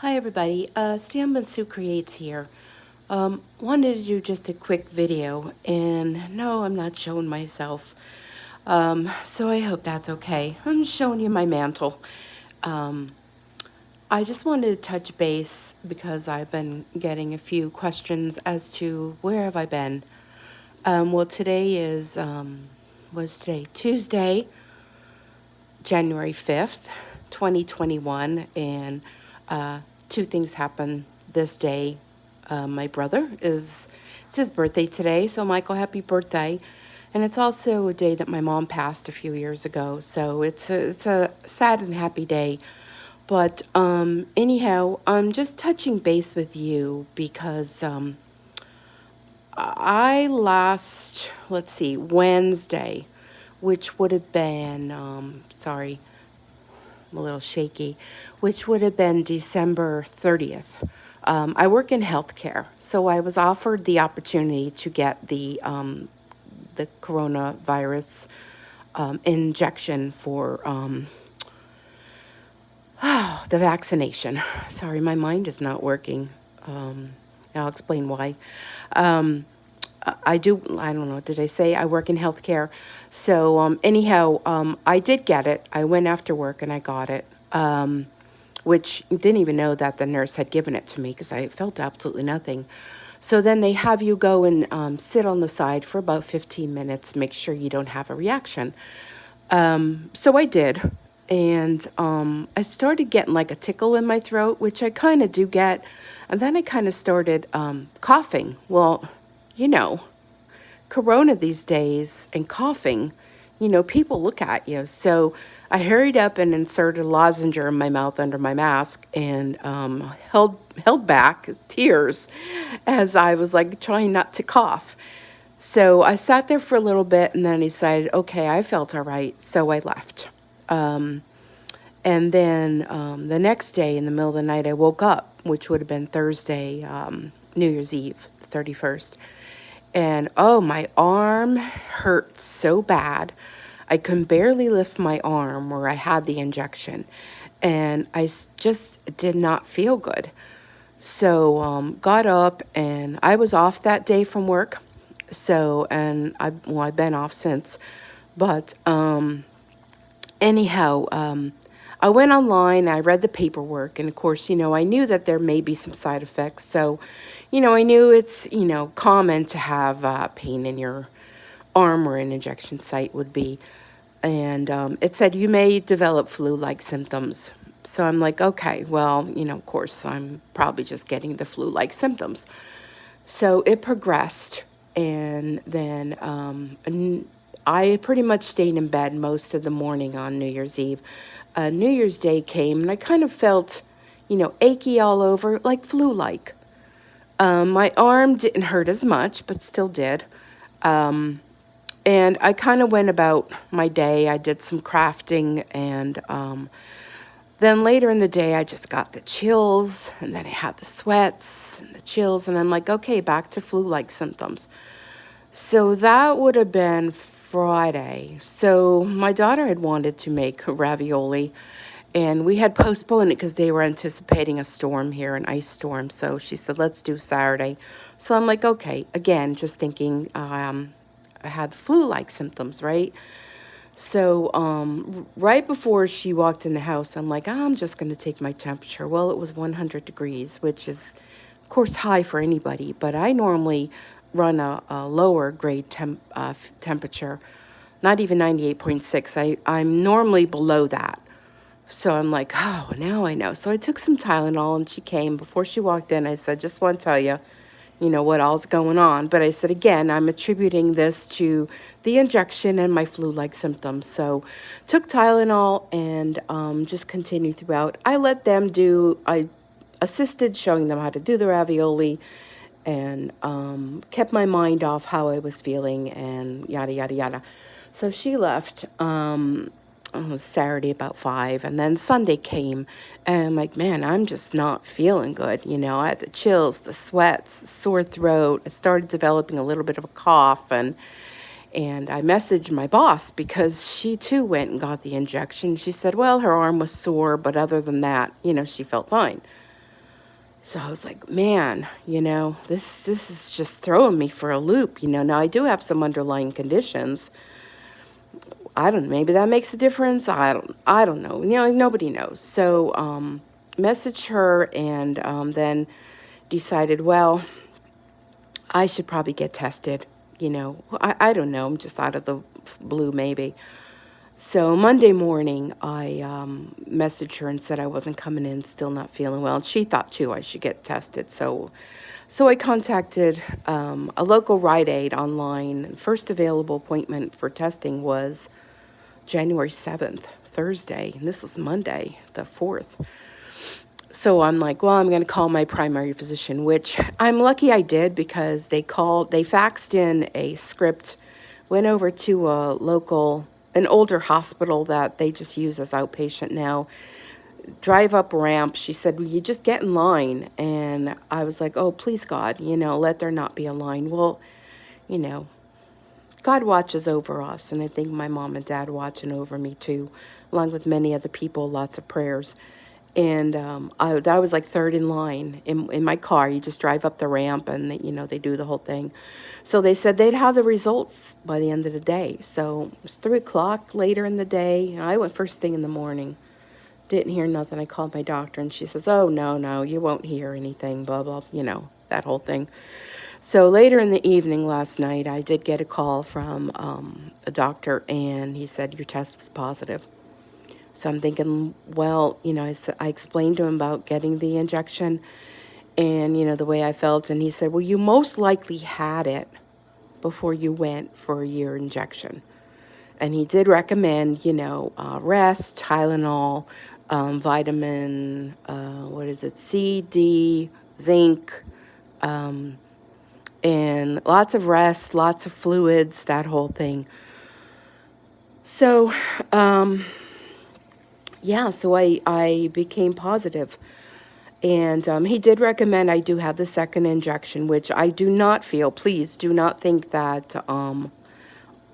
Hi everybody, Stan Bansu Creates here. Wanted to do just a quick video, and no, I'm not showing myself. So I hope that's okay. I'm showing you my mantle. Um, I just wanted to touch base because I've been getting a few questions as to where have I been. Well, today is, was today? Tuesday, January 5th, 2021, and two things happened this day. My brother it's his birthday today, so Michael, happy birthday. And it's also a day that my mom passed a few years ago, so it's a sad and happy day. But anyhow, I'm just touching base with you because I last, let's see, Wednesday, which would have been, sorry, I'm a little shaky, which would have been December 30th. I work in healthcare, so I was offered the opportunity to get the coronavirus injection for the vaccination. Sorry, my mind is not working. I'll explain why. Um, I don't know, did I say I work in healthcare? So, anyhow, I did get it. I went after work and I got it, which didn't even know that the nurse had given it to me because I felt absolutely nothing. So then they have you go and sit on the side for about 15 minutes, make sure you don't have a reaction. So I did. And I started getting like a tickle in my throat, which I kind of do get. And then I kind of started coughing. Well, you know, corona these days and coughing, people look at you. So I hurried up and inserted a lozenge in my mouth under my mask and held back tears as I was like trying not to cough. So I sat there for a little bit and then decided, okay, I felt all right. So I left. Um, and then the next day in the middle of the night, I woke up, which would have been Thursday, New Year's Eve, the 31st. And oh, my arm hurt so bad. I could barely lift my arm where I had the injection. And just did not feel good. So got up and I was off that day from work. So, and I've been off since. But anyhow, I went online, I read the paperwork, and of course, I knew that there may be some side effects. So, I knew it's, common to have pain in your arm where an injection site would be. And it said you may develop flu-like symptoms. So I'm like, okay, well, of course, I'm probably just getting the flu-like symptoms. So it progressed, and then I pretty much stayed in bed most of the morning on New Year's Eve. New Year's Day came, and I kind of felt, achy all over, like flu-like. My arm didn't hurt as much, but still did. And I kind of went about my day. I did some crafting, and then later in the day, I just got the chills, and then I had the sweats and the chills, and I'm like, okay, back to flu-like symptoms. So that would have been Friday. So my daughter had wanted to make ravioli, and we had postponed it because they were anticipating a storm here, an ice storm. So she said, let's do Saturday. So I'm like, okay, again, just thinking I had flu-like symptoms, right? So right before she walked in the house, I'm like, I'm just going to take my temperature. Well, it was 100 degrees, which is, of course, high for anybody, but I normally run a lower grade temperature, not even 98.6. I'm normally below that. So I'm like, oh, now I know. So I took some Tylenol and she came. Before she walked in, I said, just want to tell you, what all's going on. But I said, again, I'm attributing this to the injection and my flu-like symptoms. So took Tylenol and just continued throughout. I assisted showing them how to do the ravioli and kept my mind off how I was feeling and yada, yada, yada. So she left Saturday about 5, and then Sunday came, and I'm like, man, I'm just not feeling good. I had the chills, the sweats, sore throat. I started developing a little bit of a cough, and I messaged my boss because she too went and got the injection. She said, well, her arm was sore, but other than that, she felt fine. So I was like, man, this is just throwing me for a loop. Now I do have some underlying conditions. I don't, maybe that makes a difference. I don't know. Nobody knows. So, messaged her and, then decided, well, I should probably get tested. I don't know. I'm just out of the blue, maybe. So Monday morning, I messaged her and said I wasn't coming in, still not feeling well. And she thought too I should get tested. So I contacted a local Rite Aid online. First available appointment for testing was January 7th, Thursday, and this was Monday, the 4th. So I'm like, well, I'm going to call my primary physician, which I'm lucky I did because they faxed in a script, went over to an older hospital that they just use as outpatient now, drive up ramp. She said, will you just get in line? And I was like, oh, please, God, let there not be a line. Well, you know, God watches over us, and I think my mom and dad watching over me too, along with many other people, lots of prayers. And I was like third in line in my car. You just drive up the ramp, and they do the whole thing. So they said they'd have the results by the end of the day. So it was 3 o'clock later in the day. I went first thing in the morning. Didn't hear nothing. I called my doctor, and she says, oh, no, you won't hear anything, blah, blah, that whole thing. So later in the evening last night, I did get a call from a doctor, and he said, your test was positive. So I'm thinking, well, I explained to him about getting the injection and, the way I felt. And he said, well, you most likely had it before you went for your injection. And he did recommend, rest, Tylenol, vitamin, C, D, zinc, and lots of rest, lots of fluids, that whole thing. So, so I became positive. And he did recommend I do have the second injection, which I do not feel, please do not think that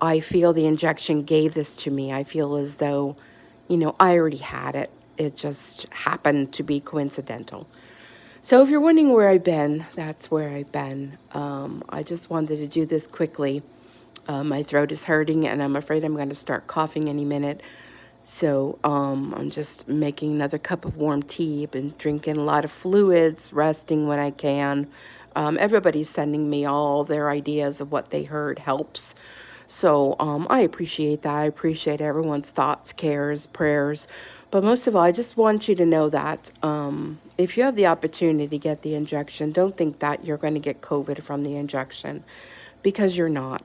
I feel the injection gave this to me. I feel as though, I already had it. It just happened to be coincidental. So if you're wondering where I've been, that's where I've been. I just wanted to do this quickly. My throat is hurting, and I'm afraid I'm going to start coughing any minute. So I'm just making another cup of warm tea. Been drinking a lot of fluids, resting when I can. Everybody's sending me all their ideas of what they heard helps. So I appreciate that. I appreciate everyone's thoughts, cares, prayers. But most of all, I just want you to know that if you have the opportunity to get the injection, don't think that you're going to get COVID from the injection, because you're not.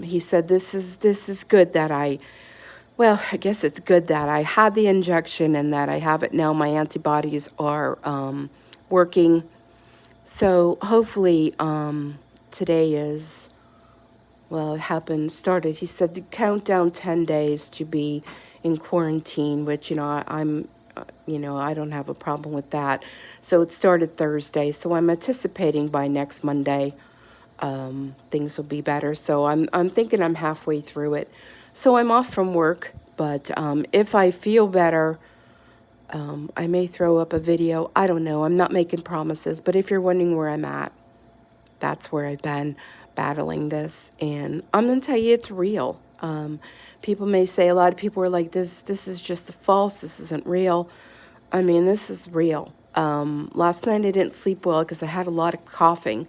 He said this is good that I guess it's good that I had the injection and that I have it now. My antibodies are working. So hopefully today is, it started. He said to count down 10 days to be in quarantine, which, I'm, I don't have a problem with that. So it started Thursday. So I'm anticipating by next Monday, things will be better. So I'm thinking I'm halfway through it. So I'm off from work, but if I feel better, I may throw up a video. I don't know. I'm not making promises, but if you're wondering where I'm at, that's where I've been battling this. And I'm going to tell you, it's real. People may say, a lot of people are like, this is just false. This isn't real. I mean, this is real. Last night I didn't sleep well because I had a lot of coughing.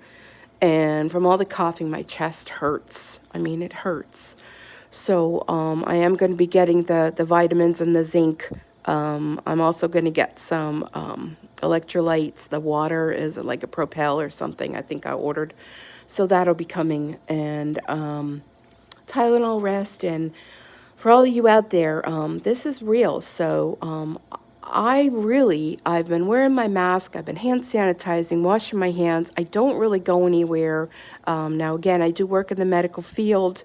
And from all the coughing, my chest hurts. I mean, it hurts. So I am going to be getting the vitamins and the zinc. I'm also going to get some electrolytes. The water is like a Propel or something I think I ordered. So that'll be coming. And Tylenol rest. And for all of you out there, this is real. So I've been wearing my mask. I've been hand sanitizing, washing my hands. I don't really go anywhere. Now, again, I do work in the medical field.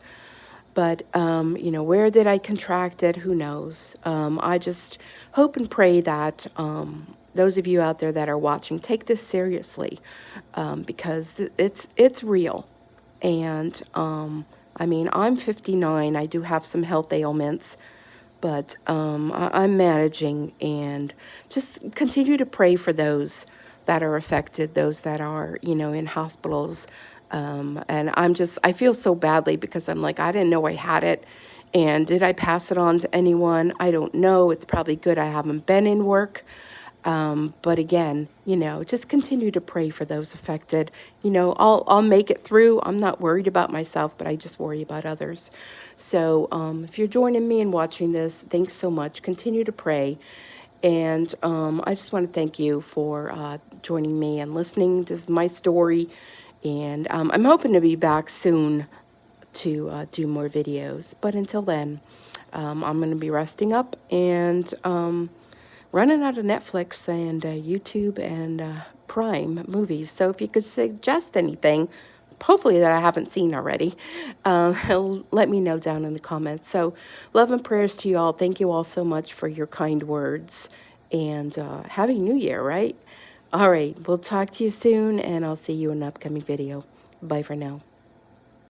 But, where did I contract it? Who knows? I just hope and pray that those of you out there that are watching take this seriously, because it's real. And, I'm 59. I do have some health ailments, but I'm managing, and just continue to pray for those that are affected, those that are, in hospitals. And I feel so badly because I'm like, I didn't know I had it. And did I pass it on to anyone? I don't know. It's probably good I haven't been in work. But again, just continue to pray for those affected. I'll make it through. I'm not worried about myself, but I just worry about others. So if you're joining me and watching this, thanks so much. Continue to pray. And I just want to thank you for joining me and listening. This is my story. And I'm hoping to be back soon to do more videos. But until then, I'm going to be resting up and running out of Netflix and YouTube and Prime movies. So if you could suggest anything, hopefully that I haven't seen already, let me know down in the comments. So love and prayers to you all. Thank you all so much for your kind words. And Happy New Year, right? All right, we'll talk to you soon, and I'll see you in an upcoming video. Bye for now.